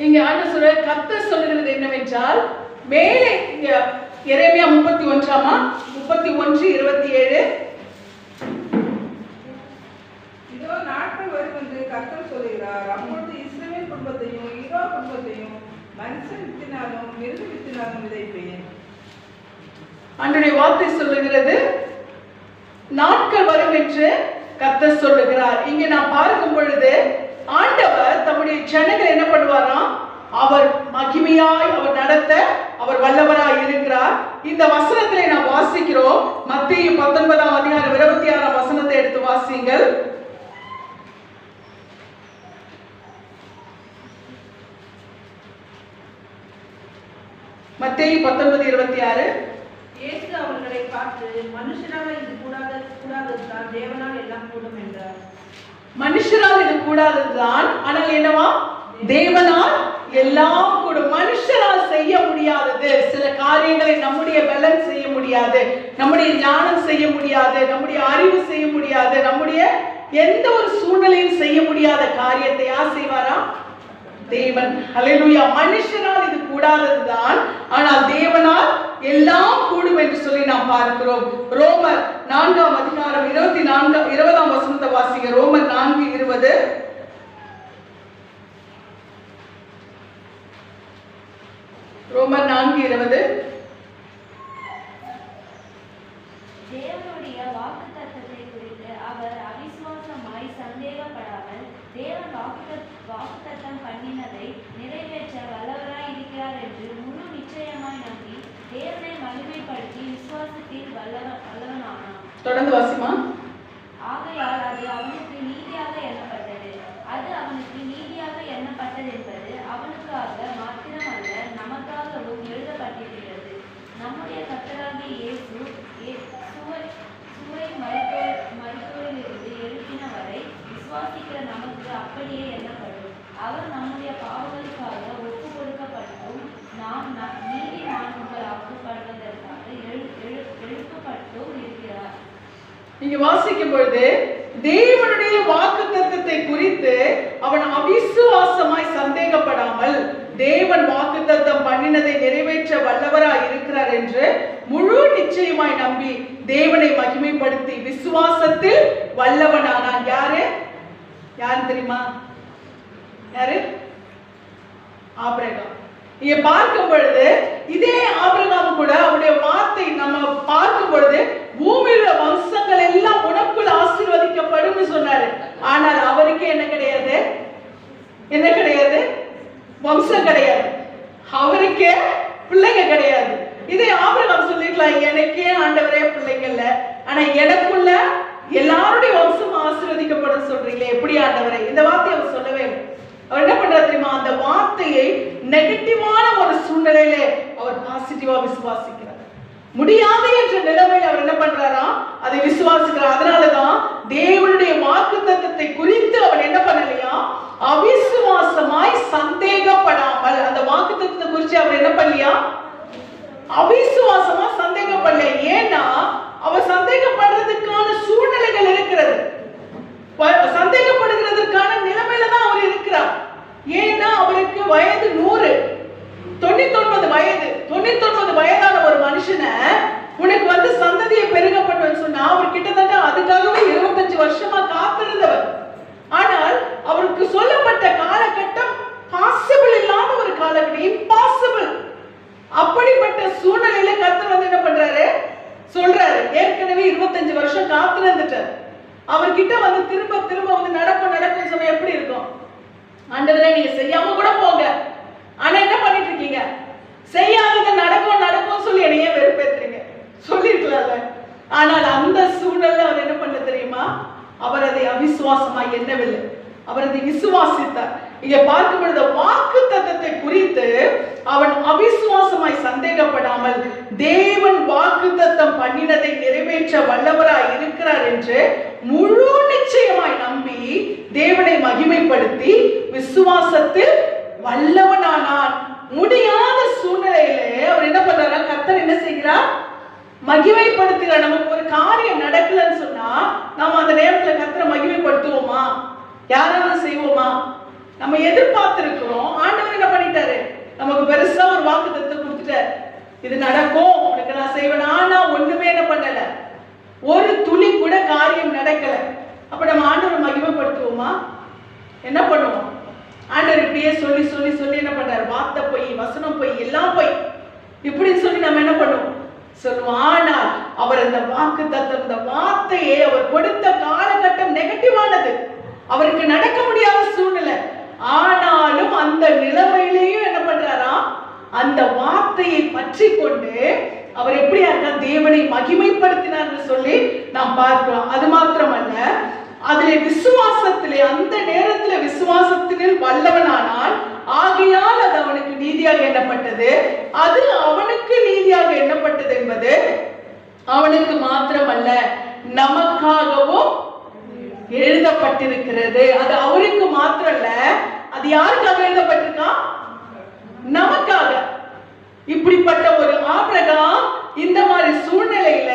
இங்க ஆண்டவர் சொல்ற கர்த்தர் சொல்கிறது என்னவென்றால், மேலே இங்க எரேமியா 31:27 இதோ நாட்கள் வரும் என்று கர்த்தர் சொல்கிறார், அப்பொழுது இஸ்ரவேல் குடும்பத்தையும் யூதா குடும்பத்தையும் மனுஷன் வித்தினாலும் மிருக வித்தினாலும் விதைப்பேன். ஆண்டவருடைய வார்த்தை சொல்லுகிறது நாட்கள் வரும் என்று கர்த்தர் சொல்லுகிறார். இங்கே நாம் பார்க்கும் பொழுது ஆண்டவர் தம்முடைய ஜனங்கள் என்ன பண்ணுவாராம், அவர் மகிமையாய் அவர் நடத்த அவர் வல்லவராய் இருக்கிறார். இந்த வசனத்திலே நாம் வாசிக்கிறோம். மத்தேயு 19ஆம் அதிகாரம் 26ஆம் வசனத்தை எடுத்து வாசிங்கள். மத்தேயு 19:26. இயேசு அவர்களை பார்த்து, மனுஷரால் இது கூடாததுதான், தேவனால் எல்லாம் கூடும் என்றார். மனுஷரால் இது கூடாததுதான், ஆனால் என்னவா, தேவனால் எல்லாம் கூடும். மனுஷரால் செய்ய முடியாதது சில காரியங்களை நம்முடைய பலன் செய்ய முடியாது, நம்முடைய ஞானம் செய்ய முடியாது, நம்முடைய அறிவு செய்ய முடியாது, நம்முடைய எந்த ஒரு சூழ்நிலையும் செய்ய முடியாத காரியத்தை யார் செய்வாரா? தேவன். ஹல்லேலூயா. மனுஷனால் இது கூடாததுதான், ஆனால் தேவனால் எல்லாம் கூடும் என்று சொல்லி நாம் பார்க்கிறோம். ரோமர் 4ஆம் அதிகாரம் 20ஆம் வசனத்தை வாசிங்க. ரோமர் 4:20. ரோமர் 4:20. தேவனுடைய வாக்குத்தத்தத்தை குறித்து அவர் அவிசுவாசமாய் சந்தேகப்படாமல் தேவன் வாக்குத்தத்தம் பண்ணினதை நிறைவேற்ற வல்லவராய் இருக்கிறார் என்று முழு நிச்சயமாய் நம்பி தேவனை மகிமைப்படுத்தி விசுவாசத்தில் வல்லவனானான். தொடர்ந்து வாசிமா. ஆகையால் அது அவனுக்கு நீதியாக எண்ணப்பட்டது. அது அவனுக்கு நீதியாக எண்ணப்பட்டது என்பது அவனுக்காக மாத்திரமல்ல, நமக்காகவும் எழுதப்பட்டிருக்கிறது. நம்முடைய கர்த்தராகிய இயேசு சுவை மருத்துவரிலிருந்து எழுப்பினவரை விசுவாசிக்கிற நமக்கு அப்படியே எண்ணப்படும். அவர் நம்முடைய பாவங்களுக்காக ஒப்பு கொடுக்கப்பட்டும் நாம் நீதிமான்களாக்கப்படுவதற்காக எழுப்பப்பட்டும் இருக்கிறார். நீங்க வாசிக்கும் பொழுது தேவனுடைய வாக்குத்தத்தத்தை குறித்து அவன் அவிசுவாசமாய் சந்தேகப்படாமல் தேவன் வாக்குத்தத்தம் பண்ணினதை நிறைவேற்ற வல்லவராய் இருக்கிறார் என்று முழு நிச்சயமாய் நம்பி தேவனை மகிமைப்படுத்தி விசுவாசத்தில் வல்லவனானான். யாரு தெரியுமா? யாரு? ஆபிரகாம். இங்க பார்க்கும் பொழுது இதே ஆபிரகாம் கூட அவருடைய வார்த்தை நம்ம பார்க்கும் பொழுது பூமியில வம்சங்கள் எல்லாம் உனக்குள் ஆசீர்வதிக்கப்படும் சொன்னாரு. ஆனால் அவருக்கு என்ன கிடையாது? வம்சம் கிடையாது, அவருக்கே பிள்ளைங்க கிடையாது. இதே ஆபிரகாம் சொல்லிக்கலாம், எனக்கே ஆண்டவரே பிள்ளைங்க இல்ல, ஆனா எனக்குள்ள எல்லாருடைய வம்சம் ஆசீர்வதிக்கப்படும் சொல்றீங்களே, எப்படி ஆண்டவரே? இந்த வார்த்தையை அவர் சொல்லவே இல்லை. அவர் என்ன பண்றாரு தெரியுமா? அந்த வார்த்தையை நெகட்டிவான ஒரு சூழ்நிலையில அவர் பாசிட்டிவா விசுவாசிக்கிறார். முடியாது என்ற நிலைமையில் அவர் என்ன பண்றாரா? அதை விசுவாசிக்கிறார். அதனாலதான் தேவனுடைய வாக்குத்தத்தத்தை குறித்து அவர் என்ன பண்ணலையா? அவிசுவாசமாய் சந்தேகப்படாமல். அந்த வாக்குத்தத்தத்தை குறித்து அவர் என்ன பண்ணலையா? அவிசுவாசமா சந்தேகப்படல. ஏன்னா அவர் சந்தேகப்படுறதுக்கான சூழ்நிலைகள் இருக்கிறது, சந்தேகப்படுகிறதுக்கான நிலைமையில தான் அவர் இருக்கிறார். ஏன்னா அவருக்கு வயது 100, 99 வயது. 99 வயதான ஒரு மனுஷனை உனக்கு வந்து சந்ததியை பெருகப்பட்டு சொன்னா அவர் கிட்டத்தட்ட அதுக்காகவே 25 வருஷமா காத்திருந்தவர். ஆனால் அவருக்கு சொல்லப்பட்ட காலகட்டம் பாசிபிள் இல்லாத ஒரு காலகட்டம், இம்பாசிபிள். அப்படிப்பட்ட சூழ்நிலையில கர்த்தர் வந்து என்ன பண்றாரு? சொல்றாரு, ஏற்கனவே 25 வருஷம் காத்திருந்துட்டார். அவர்கிட்ட வந்து திரும்ப வந்து நடக்கும் சொன்னா எப்படி இருக்கும்? ஆண்டவரே நீங்க செய்யாம கூட போங்க, ஆனா என்ன பண்ணிட்டு இருக்கீங்க? செய்யாதது நடக்கும் சொல்லி என்னையே வெறுப்பேத்துறீங்க சொல்லிருக்கலாம்ல. ஆனால் அந்த சூழ்நிலை அவர் என்ன பண்ண தெரியுமா? அவர் அதை அவிசுவாசமாய் எண்ணவில்லை, அவர் அதை விசுவாசித்தார். இங்க பார்க்கும் பொழுது வாக்குத்தத்தத்தை குறித்து அவன் அவிசுவாசமாய் சந்தேகப்படாமல் தேவன் வாக்குத்தத்தம் பண்ணினதை நிறைவேற்ற வல்லவராய் இருக்கிறார் என்று முழு நிச்சயமாய் நம்பி தேவனை மகிமைப்படுத்தி விசுவாசத்தில் வல்லவனானான். முடியாத சூழ்நிலையிலே அவர் என்ன பண்றாரு? கர்த்தர் என்ன செய்கிறார்? மகிமைப்படுத்துகிறார். நமக்கு ஒரு காரியம் நடக்கலன்னு சொன்னா நாம அந்த நேரத்துல கர்த்தரை மகிமைப்படுத்துவோமா? யாராவது செய்வோமா? நம்ம எதிர்பார்த்திருக்கிறோம், ஆண்டவர் என்ன பண்ணிட்டாரு? நமக்கு பெருசா ஒரு வாக்குத்தத்தத்தை கொடுத்துட்டாரு, இது நடக்கும், உனக்கு நான் செய்வேன். ஆனா ஒண்ணுமே என்ன பண்ணல, ஒரு துளி கூட காரியம் நடக்கல. அப்ப நம்ம ஆண்டவரை மகிமைப்படுத்துவோமா? என்ன பண்ணுவோம்? ஆண்டவர் இப்படியே சொல்லி என்ன பண்றாரு? வார்த்தை போய், வசனம் போய், எல்லாம் போய் இப்படின்னு சொல்லி நம்ம என்ன பண்ணுவோம்? சொல்லுவோம். ஆனால் அவர் அந்த வாக்குத்தத்தம், இந்த வார்த்தையை அவர் கொடுத்த காலகட்டம் நெகட்டிவானது, அவருக்கு நடக்க முடியாத சூழ்நிலை. ஆனாலும் அந்த நிலைமையிலேயும் என்ன பண்றாரா, அந்த வார்த்தையை பற்றி கொண்டு அவர் எப்படியா தேவனை மகிமைப்படுத்தினார் சொல்லி நாம் பார்க்கிறோம். அது மாத்திரமல்ல, அதிலே விசுவாசத்திலே, அந்த நேரத்தில் விசுவாசத்தினில் வல்லவனானால் ஆகையால் அது அவனுக்கு நீதியாக எண்ணப்பட்டது. அது அவனுக்கு நீதியாக எண்ணப்பட்டது என்பது அவனுக்கு மாத்திரமல்ல, நமக்காகவும் எழுதப்பட்டிருக்கிறது. அது அவருக்கு மாத்திரம் இல்ல, அது யாருக்காக எழுதப்பட்டிருக்கா? நமக்காக. இப்படிப்பட்ட ஒரு ஆபிரகாம் இந்த மாதிரி சூழ்நிலையில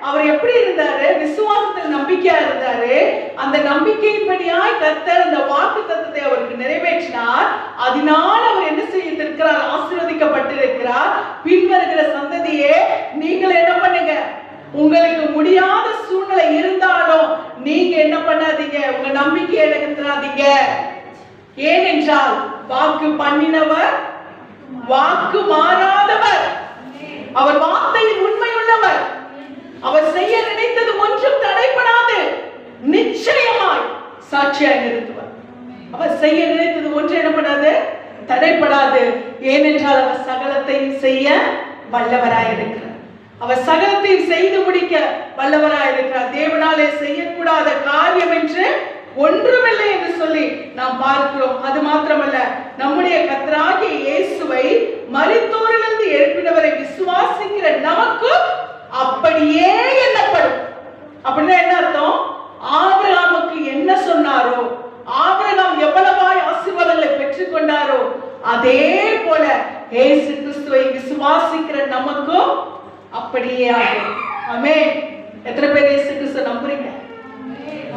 அவர் எப்படி இருந்தாரு? விசுவாசத்தில் நம்பிக்கையா இருந்தாரு. அந்த நம்பிக்கையின்படியாய் கர்த்தர் அந்த வாக்குத்தத்தத்தை அவருக்கு நிறைவேற்றினார். அதனால் அவர் என்ன செய்திருக்கிறார்? ஆசீர்வதிக்கப்பட்டிருக்கிறார். பின்வருகிற சந்ததியே, நீங்கள் என்ன பண்ணுங்க, உங்களுக்கு முடியாத சூழ்நிலை இருந்தாலும் நீங்க என்ன பண்ணாதீங்க, உங்க நம்பிக்கையை இழந்துடாதீங்க. ஏனென்றால் வாக்கு பண்ணினவர் வாக்கு மாறாதவர், அவர் வார்த்தையில் உண்மை உள்ளவர். அவர் செய்ய நினைத்தது ஒன்றும் தடைபடாது, நிச்சயமாய் சாட்சியாய் நிறுத்துவார். அவர் செய்ய நினைத்தது ஒன்று என்னப்படாது, தடைபடாது. ஏனென்றால் அவர் சகலத்தையும் செய்ய வல்லவராயிருக்கிறார். அவர் சகலத்தையும் செய்து முடிக்க வல்லவராயிருக்கிறார். தேவனாலே செய்யக்கூடாத காரியம் என்று ஒன்றுமில்லை என்று சொல்லி நாம் பார்க்கிறோம். அது மாத்திரமல்ல, நம்முடைய கர்த்தராகிய இயேசுவை மரித்தோரிலிருந்து எழுப்பினவரை விசுவாசிக்கிற நமக்கு அப்படியே எண்ணப்படும். அப்படின்னா என்ன அர்த்தம்? ஆபிரகாமுக்கு என்ன சொன்னாரோ, ஆபிரகாம் எவ்வளவாய் ஆசீர்வாதங்களை பெற்றுக் கொண்டாரோ, அதே போல இயேசு கிறிஸ்துவை விசுவாசிக்கிற நமக்கும் அப்படியே ஆகும். ஆமென். எத்தனை பேர் இயேசு கிறிஸ்துவை நம்புறீங்க?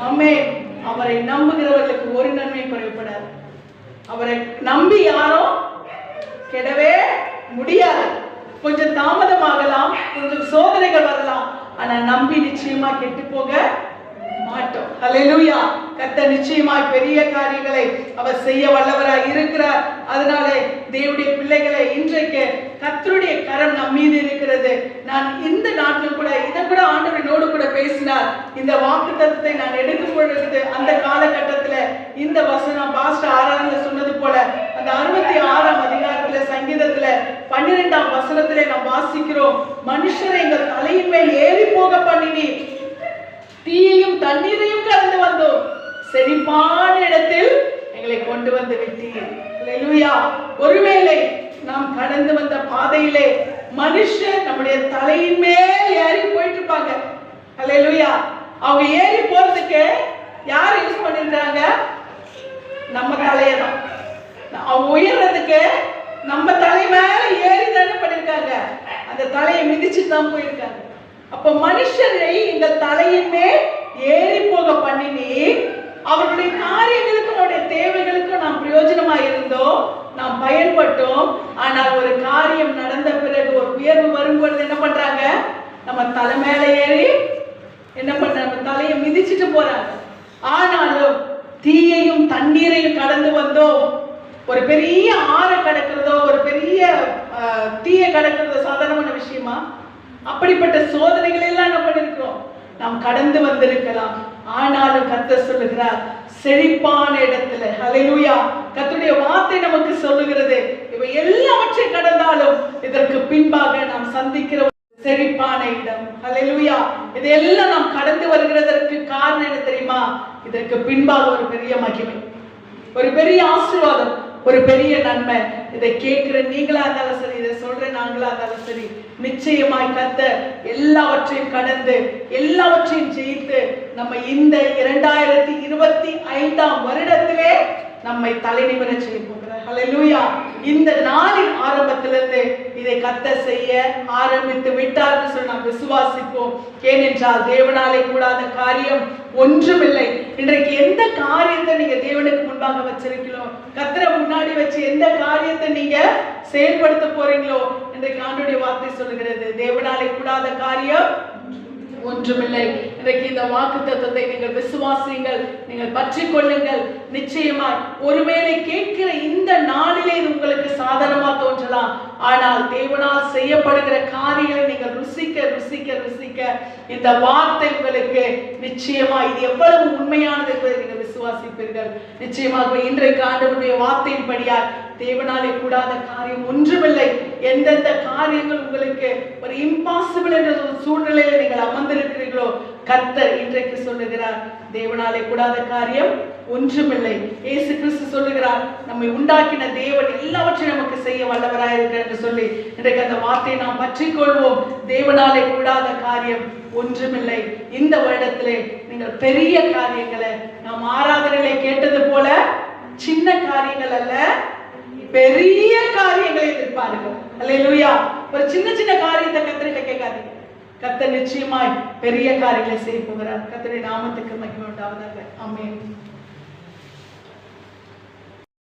ஆமென். அவரை நம்புகிறவர்களுக்கு ஒரு நன்மை குறைபடாது. அவரை நம்பி யாரும் கெடவே முடியாது. கொஞ்சம் தாமதமாகலாம், கொஞ்சம் சோதனைகள் வரலாம், ஆனா நம்பி நிச்சயமா கெட்டு போக மாட்டோம். ஹல்லேலூயா. கர்த்தர் நிச்சயமாய் பெரிய காரியங்களை அவர் செய்ய வல்லவராய் இருக்கிறார். அதனாலே தேவனுடைய பிள்ளைகளை, இன்றைக்கு கர்த்தருடைய கரம் நம் மீது இருக்கிறது. நான் இந்த நாட்டிலும் கூட இதை கூட ஆண்டவர் என்னோடு கூட பேசினார். இந்த வாக்குத்தத்தத்தை நான் எடுக்கும் பொழுது அந்த காலகட்டத்தில் இந்த வசனம் பாஸ்டர் ஆராதனை சொன்னது போல அந்த 66ஆம் அதிகாரத்துல சங்கீதத்துல 12ஆம் வசனத்திலே நாம் வாசிக்கிறோம், மனுஷரை எங்கள் தலையின் மேல் ஏறி போக பண்ணினி, தீயையும் தண்ணீரையும் கடந்து வந்தோம், செழிப்பான இடத்தில் எங்களை கொண்டு வந்து விட்டீர். ஹல்லேலூயா. ஒருவேளை நாம் கடந்து வந்த பாதையிலே மனுஷன் நம்முடைய தலையின் மேல் ஏறி போயிட்டு இருப்பாங்க. ஹல்லேலூயா. அவங்க ஏறி போறதுக்கு யார் யூஸ் பண்ணிருக்காங்க? நம்ம தலையதான். அவங்க உயர்றதுக்கு நம்ம தலை மேல ஏறி தானே பண்ணிருக்காங்க, அந்த தலையை மிதிச்சு தான் போயிருக்காங்க. அப்ப மனுஷரை எங்கள் தலையின் மேல் ஏறி போக பண்ணினி, அவருடைய காரியங்களுக்கும் அவருடைய தேவைகளுக்கும் நாம் பிரயோஜனமா இருந்தோம், நாம் பயன்பட்டோம். ஆனால் ஒரு காரியம் நடந்த பிறகு, ஒரு உயர்வு வரும்பொழுது என்ன பண்றாங்க? நம்ம தலை மேல ஏறி என்ன பண்றாங்க? நம்ம தலையை மிதிச்சுட்டு போறாங்க. ஆனாலும் தீயையும் தண்ணீரையும் கடந்து வந்தோம். ஒரு பெரிய ஆறை கடக்கிறதோ, ஒரு பெரிய தீயை கடக்கிறதோ சாதாரணமான விஷயமா? அப்படிப்பட்ட சோதனைகள் எல்லாம் என்ன பண்ணிருக்கிறோம்? நாம் கடந்து வந்திருக்கலாம். ஆனாலும் கர்த்தர் சொல்லுகிறார், செழிப்பான இடத்துல. ஹல்லேலூயா. கர்த்தருடைய வார்த்தை நமக்கு சொல்லுகிறது, இவை எல்லாவற்றையும் கடந்தாலும் இதற்கு பின்பாக நாம் சந்திக்கிற செழிப்பான இடம். ஹல்லேலூயா. இதெல்லாம் நாம் கடந்து வருகிறதற்கு காரணம் என்ன தெரியுமா? இதற்கு பின்பாக ஒரு பெரிய மகிமை, ஒரு பெரிய ஆசீர்வாதம், ஒரு பெரிய நன்மை. இதை கேட்கிற நீங்களா இருந்தாலும் சரி, இதை சொல்ற நாங்களா இருந்தாலும் சரி, நிச்சயமாய் கர்த்தர் எல்லாவற்றையும் கடந்து எல்லாவற்றையும் ஜெயித்து நம்ம இந்த 2025ஆம் வருடத்திலே நம்மை தலைநிமிர செய்ய போகிறார். ஹல்லேலூயா. இந்த நாளின் ஆரம்பத்திலிருந்து இதை கர்த்தர் செய்ய ஆரம்பித்து விட்டார் என்று சொல்லி நாம் விசுவாசிப்போம். ஏனென்றால் தேவனாலே கூடாத காரியம் ஒன்றுமில்லை. இன்றைக்கு எந்த காரியத்தை நீங்க தேவனுக்கு முன்பாக வச்சிருக்கீங்களோ, கர்த்தரை முன்னாடி வச்சு எந்த காரியத்தை நீங்க செயல்படுத்த போறீங்களோ, இன்றைக்கு ஆண்டவருடைய வார்த்தை சொல்லுகிறது, தேவனாலே கூடாத காரியம் ஒன்றுமில்லை. இன்றைக்கு இந்த வாக்குத்தத்தத்தை நீங்கள் விசுவாசியுங்கள், நீங்கள் பற்றி கொள்ளுங்கள். நிச்சயமாய் ஒருவேளை கேட்கிற இந்த நாளிலே இது உங்களுக்கு சாதாரணமா தோன்றலாம், ஆனால் தேவனால் செய்யப்படுகிற காரியங்களை நீங்கள் ருசிக்க ருசிக்க ருசிக்க இந்த வார்த்தை உங்களுக்கு நிச்சயமா இது எவ்வளவு உண்மையானது என்பதை நீங்கள் விசுவாசிப்பீர்கள். நிச்சயமாக இன்றைக்கு ஆண்டவருடைய வார்த்தையின்படியால் தேவனாலே கூடாத காரியம் ஒன்றுமில்லை. எந்தெந்த காரியங்கள் உங்களுக்கு ஒரு இம்பாசிபிள் என்ற ஒரு சூழ்நிலையில் நீங்கள் அமர்ந்திருக்கிறீர்களோ கர்த்தர் இன்றைக்கு சொல்லுகிறார், தேவனாலே கூடாத காரியம் ஒன்றுமில்லை. இயேசு கிறிஸ்து சொல்லுகிறார், நம்மை உண்டாக்கின தேவன் எல்லாவற்றையும் நமக்கு செய்ய வல்லவராயிருக்கிறார் என்று சொல்லி இன்றைக்கு அந்த வார்த்தையை நாம் பற்றிக்கொள்வோம். தேவனாலே கூடாத காரியம் ஒன்றுமில்லை. இந்த வருடத்திலே நீங்கள் பெரிய காரியங்களை நாம் ஆராதனையிலே கேட்டது போல சின்ன காரியங்கள் அல்ல, பெரிய காரியங்களை எதிர்பாருங்கள். அல்லேலூயா. ஒரு சின்ன சின்ன காரியத்தை கர்த்தர்கிட்ட கேட்காதீங்க. கர்த்தர் நிச்சயமாய் பெரிய காரியங்களை செய்ய போகிறார். கர்த்தருடைய நாமத்துக்கு மகிமை உண்டாவதாக. ஆமென்.